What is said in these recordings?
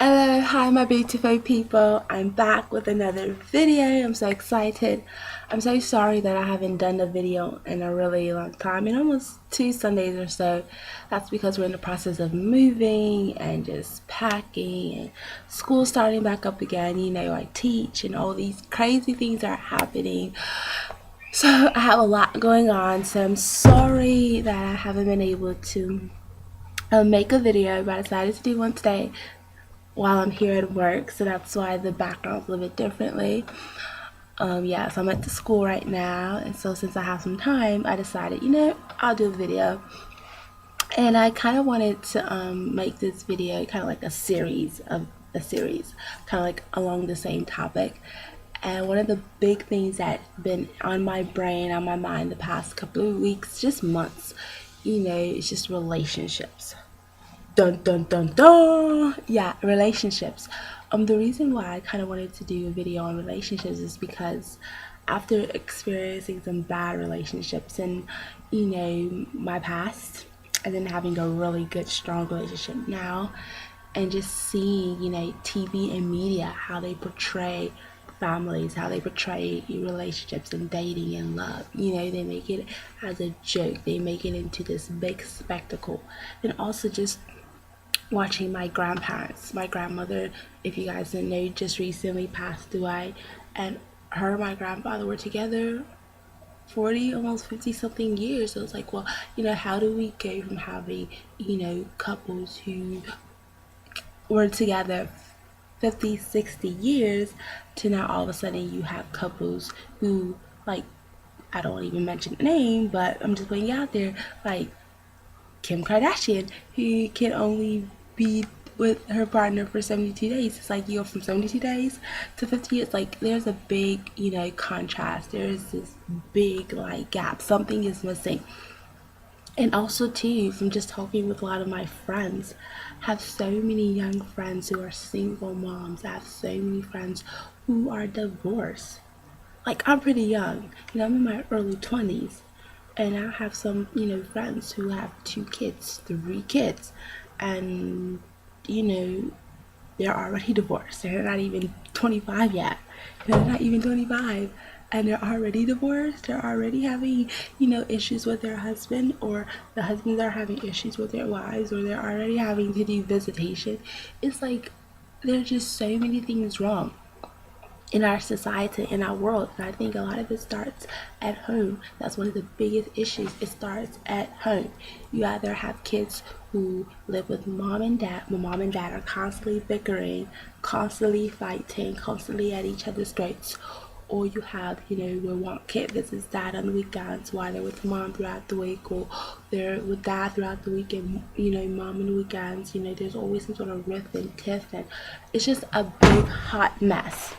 Hello, hi my beautiful people. I'm back with another video. I'm so excited. I'm so sorry that I haven't done a video in a really long time, in almost 2 Sundays or so. That's because we're in the process of moving and just packing and school starting back up again. I teach and all these crazy things are happening. So I have a lot going on, so I'm sorry that I haven't been able to make a video, but I decided to do one today while I'm here at work, so that's why the background's a little bit differently. Yeah, so I'm at the school right now, and so since I have some time, I decided, I'll do a video. And I kind of wanted to make this video kind of like a series, kind of like along the same topic. And one of the big things that's been on my brain, on my mind the past couple of weeks, just months, it's just relationships. Dun dun dun dun. Yeah, relationships. The reason why I kind of wanted to do a video on relationships is because after experiencing some bad relationships and my past, and then having a really good strong relationship now, and just seeing TV and media, how they portray families, how they portray relationships and dating and love. They make it as a joke, they make it into this big spectacle. And also just watching my grandparents. My grandmother, if you guys didn't know, just recently passed away, and her and my grandfather were together 40, almost 50 something years. So it's like, well, how do we go from having, couples who were together 50, 60 years to now all of a sudden you have couples who, like, I don't want to even mention the name, but I'm just putting it out there, like Kim Kardashian, who can only be with her partner for 72 days. It's like you go from 72 days to 50 years. Like, there's a big, contrast. There's this big, like, gap. Something is missing. And also, too, from just talking with a lot of my friends, I have so many young friends who are single moms. I have so many friends who are divorced. Like, I'm pretty young. I'm in my early 20s. And I have some, friends who have 2 kids, 3 kids. And, you know, they're already divorced. They're not even 25 yet. They're not even 25. And they're already divorced. They're already having, issues with their husband, or the husbands are having issues with their wives, or they're already having to do visitation. It's like there's just so many things wrong in our society, in our world. And I think a lot of it starts at home. That's one of the biggest issues. It starts at home. You either have kids who live with mom and dad, but mom and dad are constantly bickering, constantly fighting, constantly at each other's throats. Or you have, where one kid visits dad on the weekends while they're with mom throughout the week, or they're with dad throughout the week and, mom on the weekends. There's always some sort of rift and tiff, and it's just a big hot mess.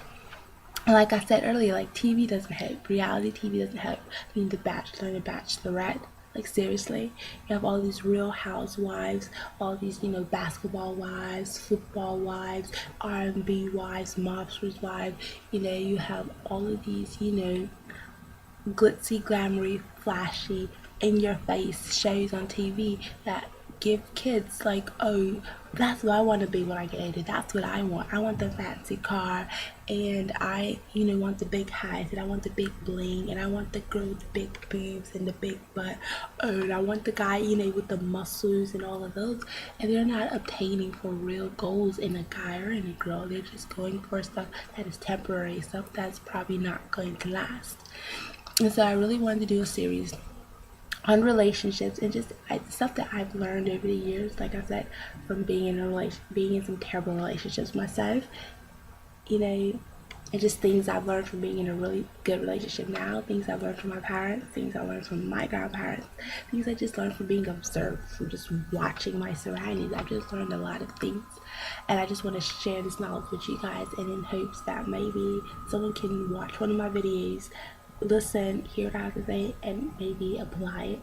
Like I said earlier, like, TV doesn't help. Reality TV doesn't help. I mean, The Bachelor and The Bachelorette. Like, seriously, you have all these Real Housewives, all these, basketball wives, football wives, R&B wives, mobsters wives. You have all of these, glitzy, glamoury, flashy, in your face shows on TV that give kids, like, oh, that's what I want to be when I get older. That's what I want. I want the fancy car, and I, want the big highs, and I want the big bling, and I want the girl with the big boobs and the big butt. Oh, and I want the guy, with the muscles and all of those. And they're not obtaining for real goals in a guy or in a girl. They're just going for stuff that is temporary, stuff that's probably not going to last. And so I really wanted to do a series on relationships and just stuff that I've learned over the years. Like I said, from being in some terrible relationships myself, and just things I've learned from being in a really good relationship now, things I've learned from my parents, things I learned from my grandparents, things I just learned from being observed, from just watching my surroundings. I've just learned a lot of things, and I just want to share this knowledge with you guys, and in hopes that maybe someone can watch one of my videos, listen, hear what I have to say, and maybe apply it.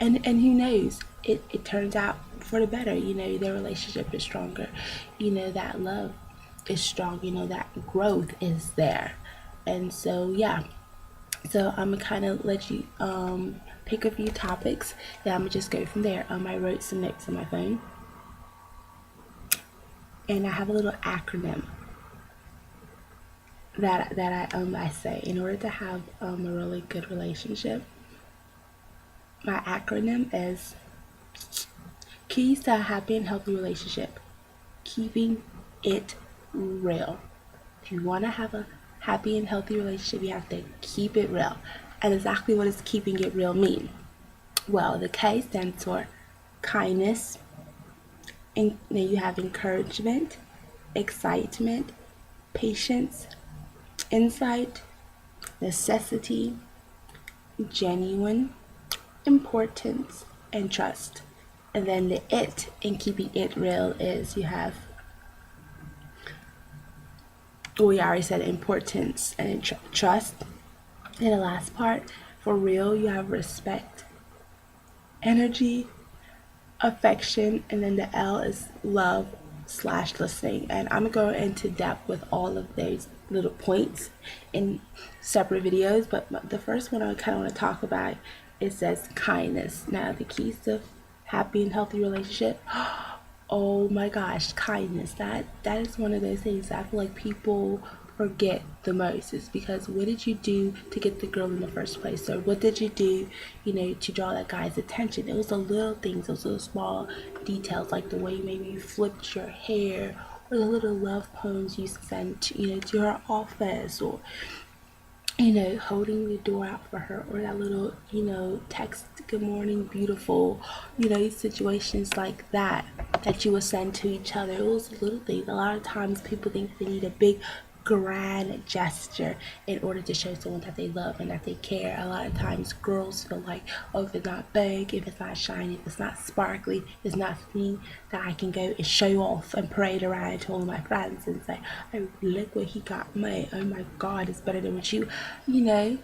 And who knows, it turns out for the better. Their relationship is stronger, that love is strong, that growth is there. And so, yeah, so I'm gonna kind of let you pick a few topics, and I'm gonna just go from there. I wrote some notes on my phone. and I have a little acronym I say in order to have a really good relationship. My acronym is keys to a happy and healthy relationship. Keeping it real. If you want to have a happy and healthy relationship, you have to keep it real. And exactly what does keeping it real mean? Well, the K stands for kindness, and then you have encouragement, excitement, patience, insight, necessity, genuine, importance, and trust. And then the it in keeping it real is you have, we already said importance and trust. And the last part, for real, you have respect, energy, affection, and then the L is love slash listening. And I'm going into depth with all of those little points in separate videos, but the first one I kind of want to talk about, it says kindness. Now the keys to happy and healthy relationship, oh my gosh, kindness, that is one of those things that I feel like people forget the most. Is because what did you do to get the girl in the first place, or what did you do, to draw that guy's attention? It was the little things, those little small details, like the way maybe you flipped your hair, or the little love poems you sent to her office, or holding the door out for her, or that little, text, good morning, beautiful, situations like that that you would send to each other. It was little things. A lot of times people think they need a big grand gesture in order to show someone that they love and that they care. A lot of times girls feel like, oh, if it's not big, if it's not shiny, if it's not sparkly, it's not something that I can go and show off and parade around to all of my friends and say, oh, look what he got me, oh my god, it's better than what you know.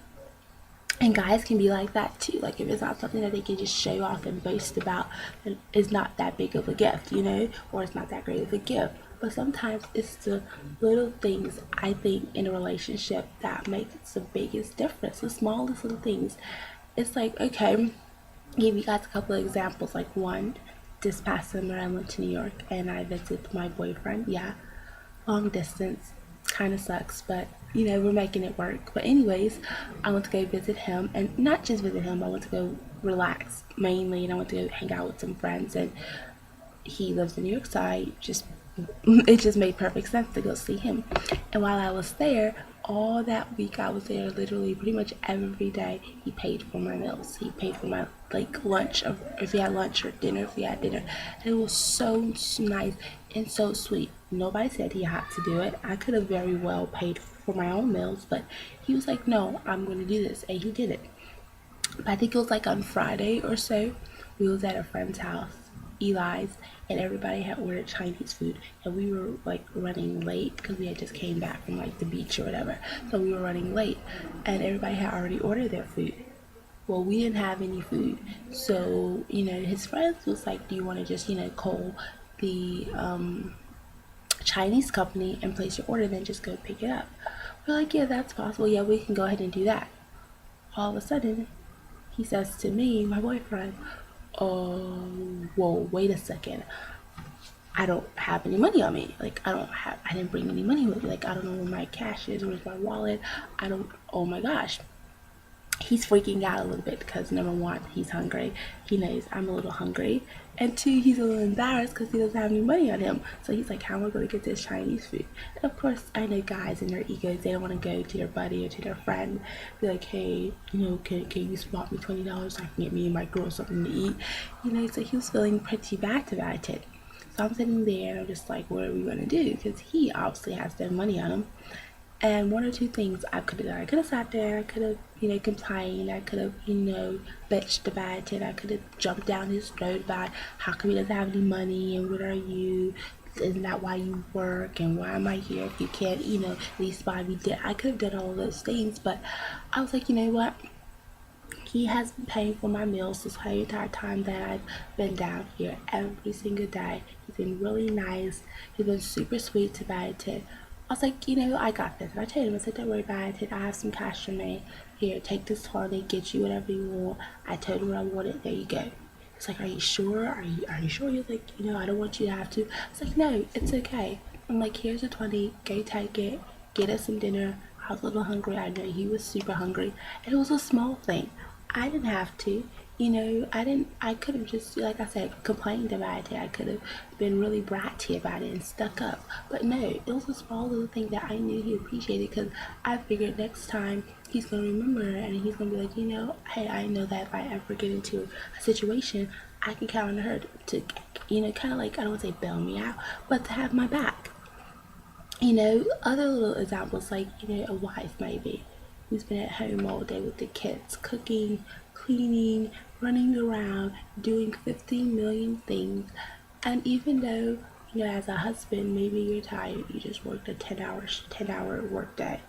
And guys can be like that too. Like if it's not something that they can just show off and boast about, then it's not that big of a gift, or it's not that great of a gift. But sometimes it's the little things, I think, in a relationship that makes the biggest difference. The smallest little things. It's like, okay, give you guys a couple of examples. Like one, this past summer I went to New York and I visited my boyfriend. Yeah, long distance. Kind of sucks, but we're making it work. But anyways, I went to go visit him, and not just visit him, I went to go relax mainly, and I went to go hang out with some friends. And he lives in New York, so it just made perfect sense to go see him. And while I was there, all that week I was there, literally pretty much every day, he paid for my meals. He paid for my lunch, or if he had lunch, or dinner if he had dinner. And it was so nice and so sweet. Nobody said he had to do it. I could have very well paid for my own meals, but he was like, no, I'm going to do this, and he did it. But I think it was like on Friday or so, we was at a friend's house, Eli's, and everybody had ordered Chinese food, and we were like running late because we had just came back from like the beach or whatever. So we were running late, and everybody had already ordered their food. Well, we didn't have any food, so his friends was like, do you want to just call the Chinese company and place your order, then just go pick it up? We're like, yeah, that's possible. Yeah, we can go ahead and do that. All of a sudden, he says to me, my boyfriend, oh, whoa, wait a second. I don't have any money on me. Like, I didn't bring any money with me. Like, I don't know where my cash is, where's my wallet. Oh my gosh. He's freaking out a little bit because number one, he's hungry. He knows I'm a little hungry. And two, he's a little embarrassed because he doesn't have any money on him. So he's like, how am I going to get this Chinese food? And of course, I know guys and their egos, they don't want to go to their buddy or to their friend, be like, hey, can you spot me $20 so I can get me and my girl something to eat? So he was feeling pretty bad about it. So I'm sitting there and I'm just like, what are we going to do? Because he obviously has no money on him. And one or two things I could have done. I could have sat there, I could have, complained, I could have, bitched about it, I could have jumped down his throat about how come he doesn't have any money and what are you, isn't that why you work, and why am I here if you can't, at least buy me dinner. I could have done all those things, but I was like, you know what? He has been paying for my meals this whole entire time that I've been down here every single day. He's been really nice. He's been super sweet about it. I was like, I got this. And I told him, I said, don't worry about it. I have some cash for me. Here, take this holiday, get you whatever you want. I told him what I wanted. There you go. It's like, are you sure? Are you sure? He's like, I don't want you to have to. It's like, no, it's okay. I'm like, here's a 20, go take it, get us some dinner. I was a little hungry. I know he was super hungry. And it was a small thing. I didn't have to. I could have just, like I said, complained about it. I could have been really bratty about it and stuck up. But no, it was a small little thing that I knew he appreciated, because I figured next time he's going to remember, and he's going to be like, hey, I know that if I ever get into a situation, I can count on her to kind of like, I don't want to say bail me out, but to have my back. Other little examples, like, a wife maybe who's been at home all day with the kids, cooking, cleaning, running around, doing 15 million things. And even though, as a husband, maybe you're tired, you just worked a 10-hour work day.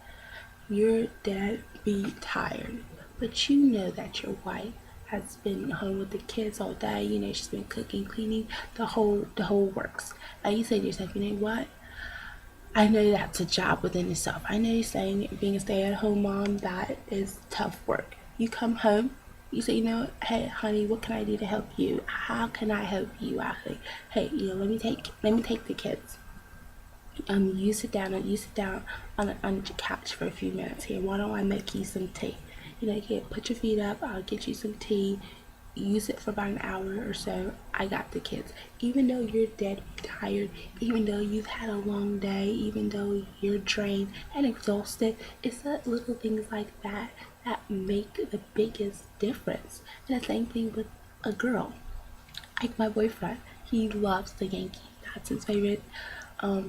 You're dead beat tired. But you know that your wife has been home with the kids all day, she's been cooking, cleaning, the whole works. And you say to yourself, you know what? I know that's a job within itself. I know saying being a stay-at-home mom, that is tough work. You come home, you say, hey, honey, what can I do to help you? How can I help you out? Like, hey, let me take the kids. You sit down on the couch for a few minutes here. Why don't I make you some tea? Here, put your feet up. I'll get you some tea. Use it for about an hour or so. I got the kids. Even though you're dead tired, even though you've had a long day, even though you're drained and exhausted, it's the little things like that that make the biggest difference. And the same thing with a girl. Like my boyfriend, he loves the Yankees. That's his favorite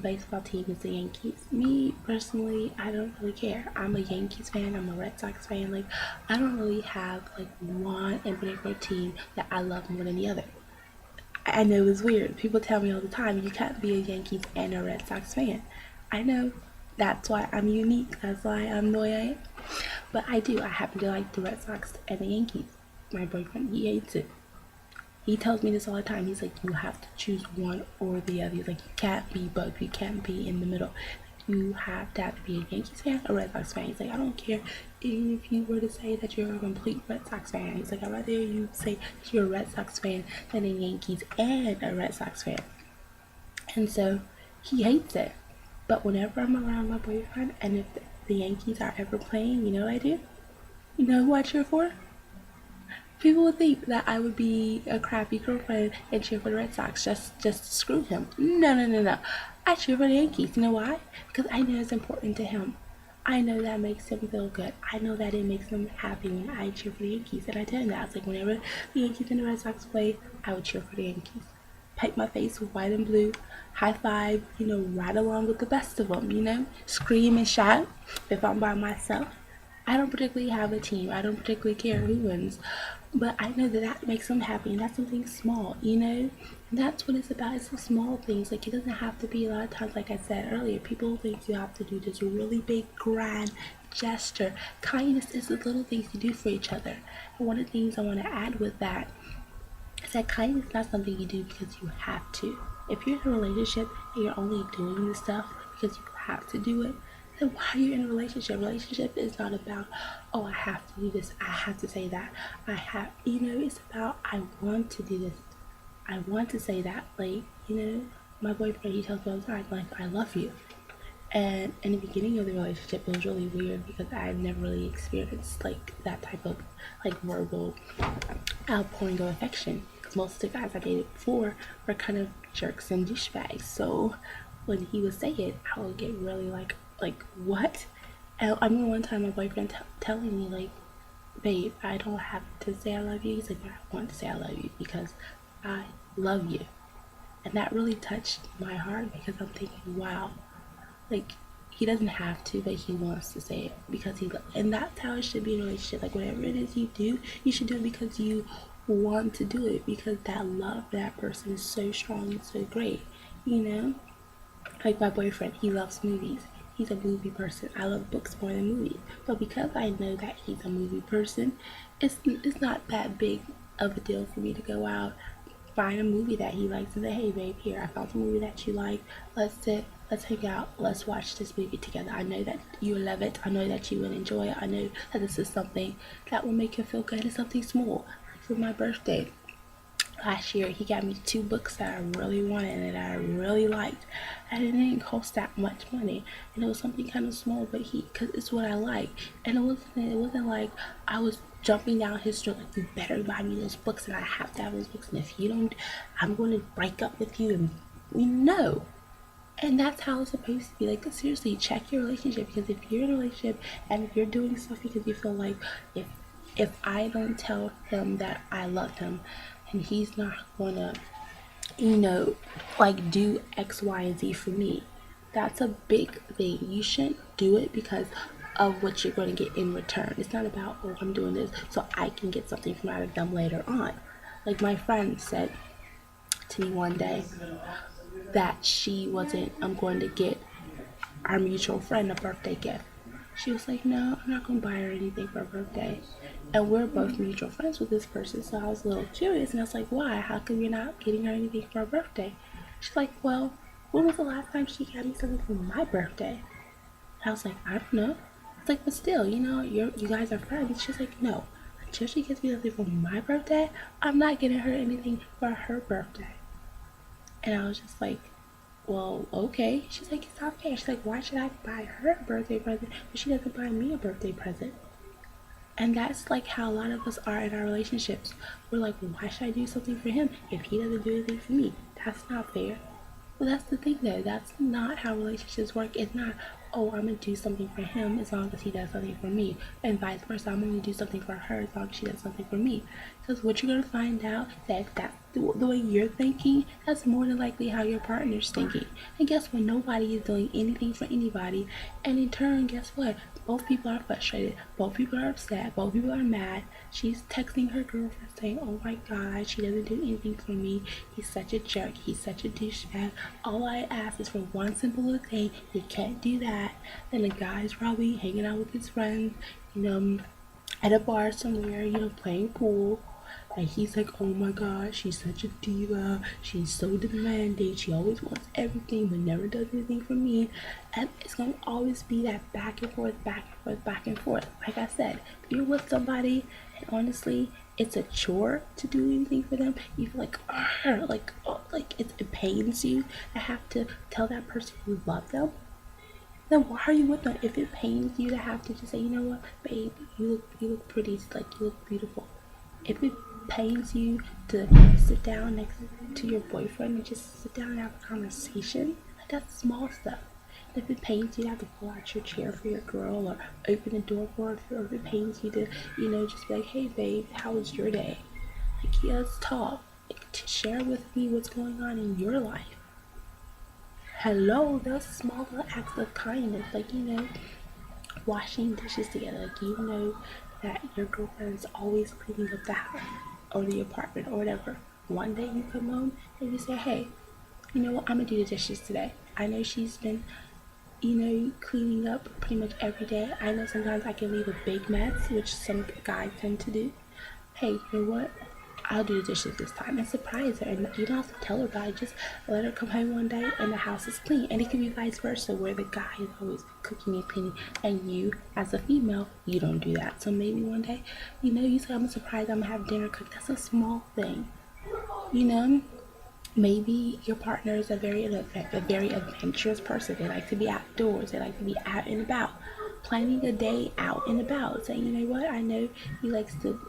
baseball team is the Yankees. Me personally, I don't really care. I'm a Yankees fan. I'm a Red Sox fan. Like, I don't really have like one in particular team that I love more than the other. I know it's weird. People tell me all the time, you can't be a Yankees and a Red Sox fan. I know. That's why I'm unique. That's why I'm the way I am. But I do. I happen to like the Red Sox and the Yankees. My boyfriend, he hates it. He tells me this all the time. He's like, you have to choose one or the other. He's like, you can't be both. You can't be in the middle. You have to be a Yankees fan or Red Sox fan. He's like, I don't care if you were to say that you're a complete Red Sox fan. He's like, I'd rather you say that you're a Red Sox fan than a Yankees and a Red Sox fan. And so he hates it. But whenever I'm around my boyfriend, and if the Yankees are ever playing, you know what I do? You know who I cheer for? People would think that I would be a crappy girlfriend and cheer for the Red Sox just to screw him. No, no, no, no. I cheer for the Yankees. You know why? Because I know it's important to him. I know that makes him feel good. I know that it makes him happy when I cheer for the Yankees. And I tell him that. I was like, whenever the Yankees and the Red Sox play, I would cheer for the Yankees. Paint my face with white and blue, high five, right along with the best of them, scream and shout if I'm by myself. I don't particularly have a team. I don't particularly care who wins. But I know that makes them happy, and that's something small, And that's what it's about. It's the small things. Like, it doesn't have to be, a lot of times, like I said earlier, people think you have to do this really big, grand gesture. Kindness is the little things you do for each other. And one of the things I want to add with that is that kindness is not something you do because you have to. If you're in a relationship and you're only doing this stuff because you have to do it, then why are you in a relationship? Relationship is not about, oh, I have to do this, I have to say that, it's about, I want to do this, I want to say that. Like, my boyfriend, he tells me all the time, like, I love you. And in the beginning of the relationship, it was really weird because I had never really experienced like that type of like verbal outpouring of affection. Because most of the guys I dated before were kind of jerks and douchebags. So when he would say it, I would get really like what? And I remember one time my boyfriend telling me like, babe, I don't have to say I love you. He's like, but I want to say I love you because I love you. And that really touched my heart because I'm thinking, wow, like, he doesn't have to, but he wants to say it because and that's how it should be in a relationship. Like, whatever it is you do, you should do it because you want to do it, because that love for that person is so strong and so great, Like my boyfriend, he loves movies. He's a movie person. I love books more than movies. But because I know that he's a movie person, it's not that big of a deal for me to go out, find a movie that he likes, and say, hey babe, here, I found a movie that you like. Let's sit, let's hang out, let's watch this movie together. I know that you love it. I know that you will enjoy it. I know that this is something that will make you feel good. It's something small. Like for my birthday, last year he got me 2 books that I really wanted and that I really liked, and it didn't cost that much money, and it was something kind of small, but because it's what I like, and it wasn't like I was jumping down his throat like, you better buy me those books and I have to have those books, and if you don't, I'm going to break up with you, and we know. And that's how it's supposed to be. Like, seriously, check your relationship, because if you're in a relationship and if you're doing stuff because you feel like if I don't tell him that I love him, and he's not gonna, like, do X, Y, and Z for me, that's a big thing. You shouldn't do it because of what you're going to get in return. It's not about, oh, I'm doing this so I can get something from out of them later on. Like, my friend said to me one day that she wasn't going to get our mutual friend a birthday gift. She was like, no, I'm not going to buy her anything for her birthday. And we're both mutual friends with this person, so I was a little curious, and I was like, why? How come you're not getting her anything for her birthday? She's like, well, when was the last time she got me something for my birthday? And I was like, I don't know. It's like, but still, you guys are friends. She's like, no, until she gets me something for my birthday, I'm not getting her anything for her birthday. And I was just like, well, okay. She's like, it's not fair. She's like, why should I buy her a birthday present if she doesn't buy me a birthday present? And that's like how a lot of us are in our relationships. We're like, why should I do something for him if he doesn't do anything for me? That's not fair. Well, that's the thing though. That's not how relationships work. It's not, oh, I'm going to do something for him as long as he does something for me. And vice versa. I'm going to do something for her as long as she does something for me. Because what you're going to find out that if that's the way you're thinking, that's more than likely how your partner's thinking. And guess what? Nobody is doing anything for anybody. And in turn, guess what? Both people are frustrated. Both people are upset. Both people are mad. She's texting her girlfriend saying, oh my god, she doesn't do anything for me. He's such a jerk. He's such a douchebag. All I ask is for one simple little thing. He can't do that. Then the guy's probably hanging out with his friends, at a bar somewhere, playing pool. And he's like, oh my god, she's such a diva. She's so demanding. She always wants everything but never does anything for me. And it's going to always be that back and forth, back and forth, back and forth. Like I said, if you're with somebody and honestly it's a chore to do anything for them, you feel like, it pains you to have to tell that person you love them, then why are you with them? If it pains you to have to just say, you know what, babe, you look pretty, like, you look beautiful. If it pains you to sit down next to your boyfriend and just sit down and have a conversation, like, that's small stuff. And if it pains you to have to pull out your chair for your girl or open the door for her, or if it pains you to, just be like, hey babe, how was your day? Like, yeah, let's talk. Like, to share with me what's going on in your life. Hello, those small little acts of kindness, like, washing dishes together, like, that your girlfriend's always cleaning up the house or the apartment or whatever. One day you come home and you say, hey, you know what, I'm gonna do the dishes today. I know she's been, cleaning up pretty much every day. I know sometimes I can leave a big mess, which some guys tend to do. Hey, you know what? I'll do the dishes this time, and surprise her. And you don't have to tell her about it. Just let her come home one day and the house is clean. And it can be vice versa, where the guy is always cooking and cleaning, and you, as a female, you don't do that. So maybe one day, you say, I'm surprised I'm gonna have dinner cooked. That's a small thing, Maybe your partner is a very adventurous person. They like to be outdoors. They like to be out and about. Planning a day out and about. Saying, you know what, I know he likes to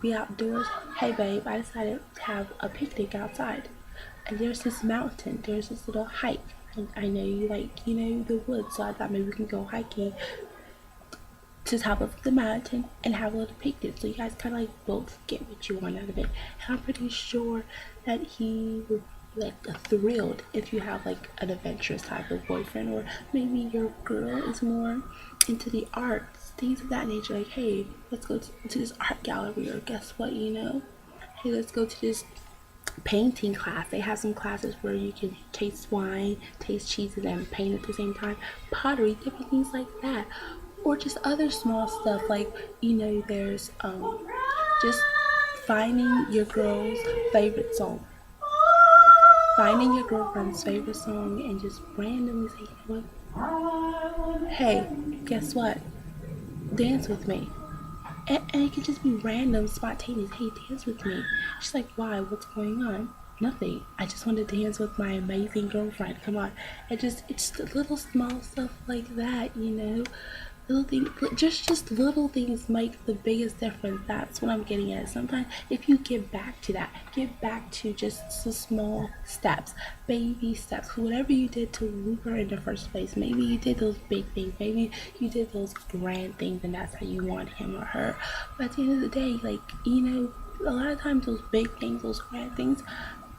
be outdoors. Hey babe, I decided to have a picnic outside. And there's this mountain. There's this little hike. And I know you like, the woods. So I thought maybe we can go hiking to the top of the mountain and have a little picnic, so you guys kind of like both get what you want out of it. And I'm pretty sure that he would be like thrilled if you have like an adventurous type of boyfriend, or maybe your girl is more into the arts, things of that nature. Like, hey, let's go to this art gallery, or guess what, hey, let's go to this painting class. They have some classes where you can taste wine, taste cheeses, and paint at the same time. Pottery, different things like that. Or just other small stuff, like, there's just finding your girl's favorite song. Finding your girlfriend's favorite song and just randomly saying, you know what? Hey, guess what? Dance with me. And it can just be random, spontaneous. Hey, dance with me. She's like, why? What's going on? Nothing. I just want to dance with my amazing girlfriend. Come on. It's the little small stuff like that, you know. Little things, just little things make the biggest difference. That's what I'm getting at. Sometimes if you get back to that, get back to just the small steps, baby steps, whatever you did to woo her in the first place. Maybe you did those big things, maybe you did those grand things, and that's how you want him or her. But at the end of the day, like, you know, a lot of times those big things, those grand things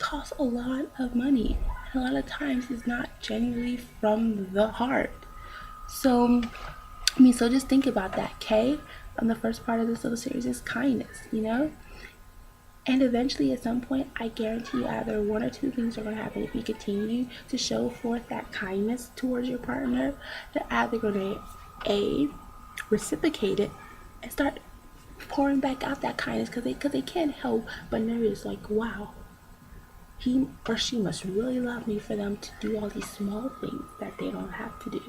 cost a lot of money, and a lot of times it's not genuinely from the heart. So so just think about that. K on the first part of this little series is kindness, you know? And eventually, at some point, I guarantee you either one or two things are going to happen. If you continue to show forth that kindness towards your partner, they're either going to A, reciprocate it and start pouring back out that kindness because they can't help but notice, like, wow, he or she must really love me for them to do all these small things that they don't have to do.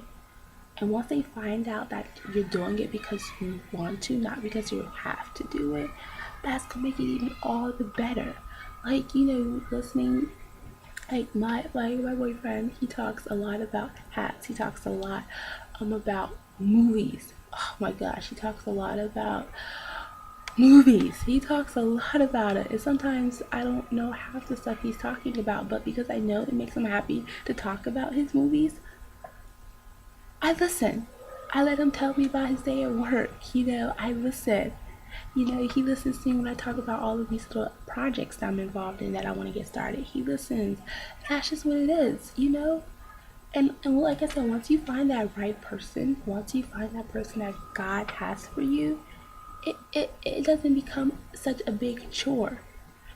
And once they find out that you're doing it because you want to, not because you have to do it, that's gonna make it even all the better. Like, you know, listening, like my boyfriend, he talks a lot about hats. He talks a lot about movies. Oh my gosh, he talks a lot about movies. He talks a lot about it. And sometimes I don't know half the stuff he's talking about, but because I know it makes him happy to talk about his movies, I listen. I let him tell me about his day at work. You know, I listen. You know, he listens to me when I talk about all of these little projects that I'm involved in that I want to get started. He listens. That's just what it is, you know? And like I said, once you find that right person, once you find that person that God has for you, it doesn't become such a big chore.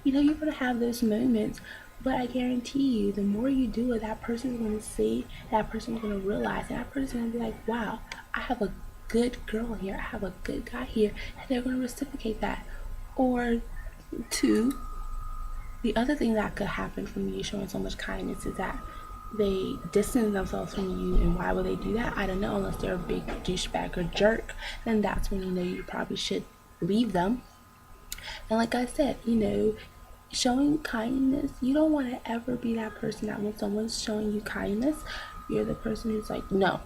You know, you're going to have those moments, but I guarantee you, the more you do it, that person's going to see, that person's going to realize, and that person's going to be like, wow, I have a good girl here, I have a good guy here, and they're going to reciprocate that. Or two, the other thing that could happen from you showing so much kindness is that they distance themselves from you. And why would they do that? I don't know, unless they're a big douchebag or jerk, then that's when you know you probably should leave them. And like I said, you know, showing kindness, you don't want to ever be that person that when someone's showing you kindness, you're the person who's like, no,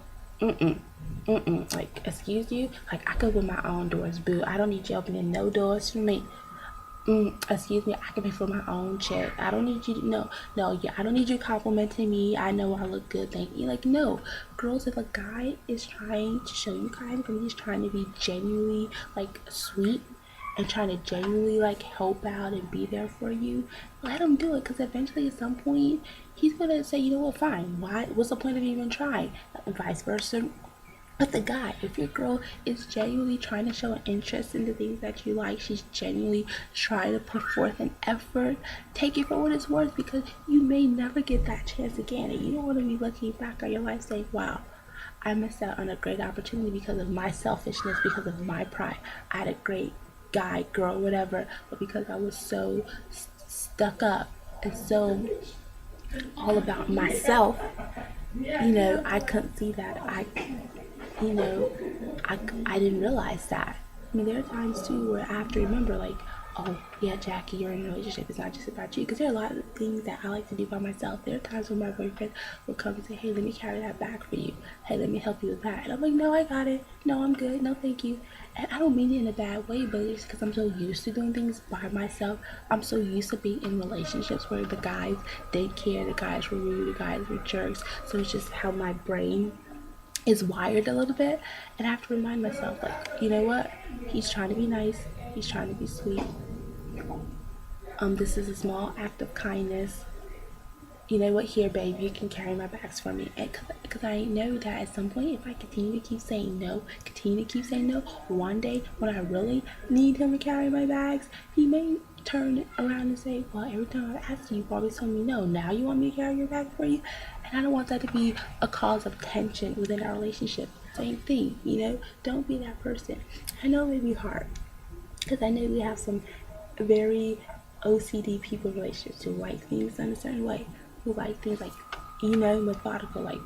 like, excuse you, like, I could open my own doors, boo. I don't need you opening no doors for me. Excuse me, I can pay for my own check. I don't need you to, no, yeah, I don't need you complimenting me. I know I look good, thank you. Like, no, girls, if a guy is trying to show you kindness and he's trying to be genuinely, like, sweet and trying to genuinely, like, help out and be there for you, let him do it, because eventually at some point he's gonna say, you know what, fine, what's the point of even trying? And vice versa. But the guy, if your girl is genuinely trying to show an interest in the things that you like, she's genuinely trying to put forth an effort, take it for what it's worth, because you may never get that chance again. And you don't want to be looking back on your life saying, wow, I missed out on a great opportunity because of my selfishness, because of my pride. I had a great guy, girl, whatever, but because I was so stuck up and so all about myself, you know, I couldn't see that. You know, I didn't realize that. I mean, there are times too where I have to remember, like, oh, yeah, Jackie, you're in a relationship. It's not just about you. Because there are a lot of things that I like to do by myself. There are times when my boyfriend will come and say, hey, let me carry that bag for you. Hey, let me help you with that. And I'm like, no, I got it. No, I'm good. No, thank you. And I don't mean it in a bad way, but it's because I'm so used to doing things by myself. I'm so used to being in relationships where the guys didn't care, the guys were rude, the guys were jerks. So it's just how my brain is wired a little bit, and I have to remind myself, like, you know what, he's trying to be nice, he's trying to be sweet, this is a small act of kindness. You know what, here, babe, you can carry my bags for me. And because I know that at some point, if I continue to keep saying no, one day when I really need him to carry my bags, he may turn around and say, well, every time I've asked you, you've always told me no. Now you want me to carry your bag for you? And I don't want that to be a cause of tension within our relationship. Same thing, you know? Don't be that person. I know it may be hard, because I know we have some very OCD people in relationships who like things done a certain way, who like things, like, you know, methodical. Like,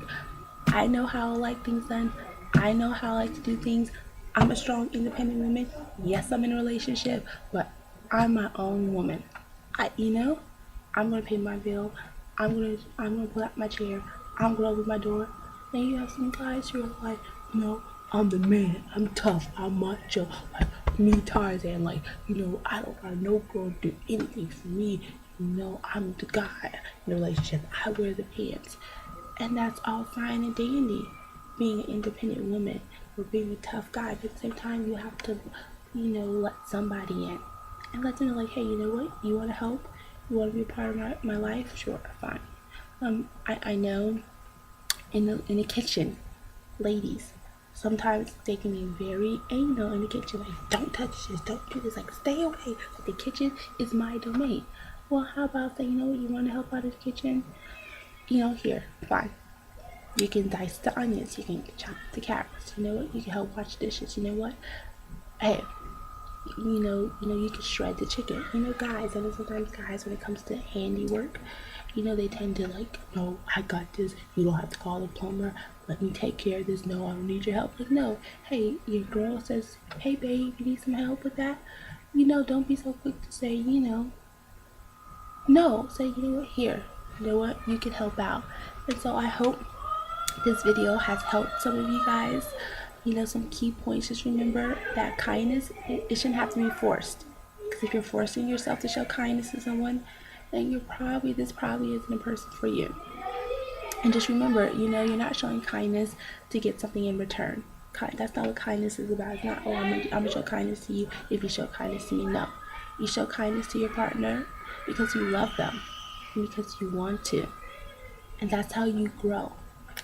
I know how I like things done. I know how I like to do things. I'm a strong, independent woman. Yes, I'm in a relationship, but I'm my own woman. I'm gonna pay my bill. I'm gonna pull out my chair. I'm gonna open my door. And you have some guys who are like, no, I'm the man. I'm tough. I'm macho. Like me, Tarzan. Like, I don't got no girl to do anything for me. I'm the guy in the relationship. I wear the pants. And that's all fine and dandy, being an independent woman or being a tough guy. But at the same time, you have to, let somebody in and let them know, like, hey, you know what? You want to help? You want to be a part of my life? Sure, fine. I know in the kitchen, ladies, sometimes they can be very anal in the kitchen. Like, don't touch this, don't do this. Like, stay away. Like, the kitchen is my domain. Well, how about that? You know what? You want to help out in the kitchen? Here, fine. You can dice the onions. You can chop the carrots. You know what? You can help wash dishes. You know what? Hey, you can shred the chicken. Guys, I know sometimes guys, when it comes to handiwork, they tend to like, no, I got this. You don't have to call a plumber. Let me take care of this. No, I don't need your help. Like, no. Hey, your girl says, hey, babe, you need some help with that? Don't be so quick to say, no. Say, you know what? Here. You know what? You can help out. And so I hope this video has helped some of you guys. Some key points. Just remember that kindness, it shouldn't have to be forced. Because if you're forcing yourself to show kindness to someone, then this probably isn't a person for you. And just remember, you're not showing kindness to get something in return. That's not what kindness is about. It's not, oh, I'm gonna show kindness to you if you show kindness to me. No. You show kindness to your partner because you love them and because you want to. And that's how you grow.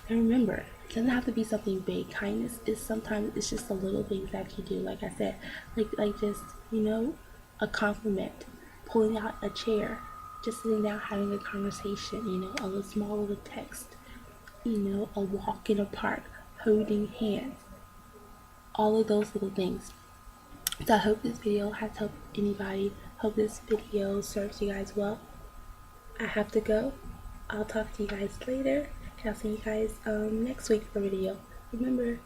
And remember, it doesn't have to be something big. Kindness is sometimes it's just the little things that you do. Like I said, like just a compliment, pulling out a chair, just sitting down having a conversation. A small little text, a walk in a park, holding hands, all of those little things. So I hope this video has helped anybody. Hope this video serves you guys well. I have to go. I'll talk to you guys later. I'll see you guys next week for a video. Remember,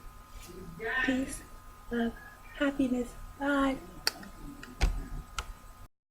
peace, love, happiness. Bye.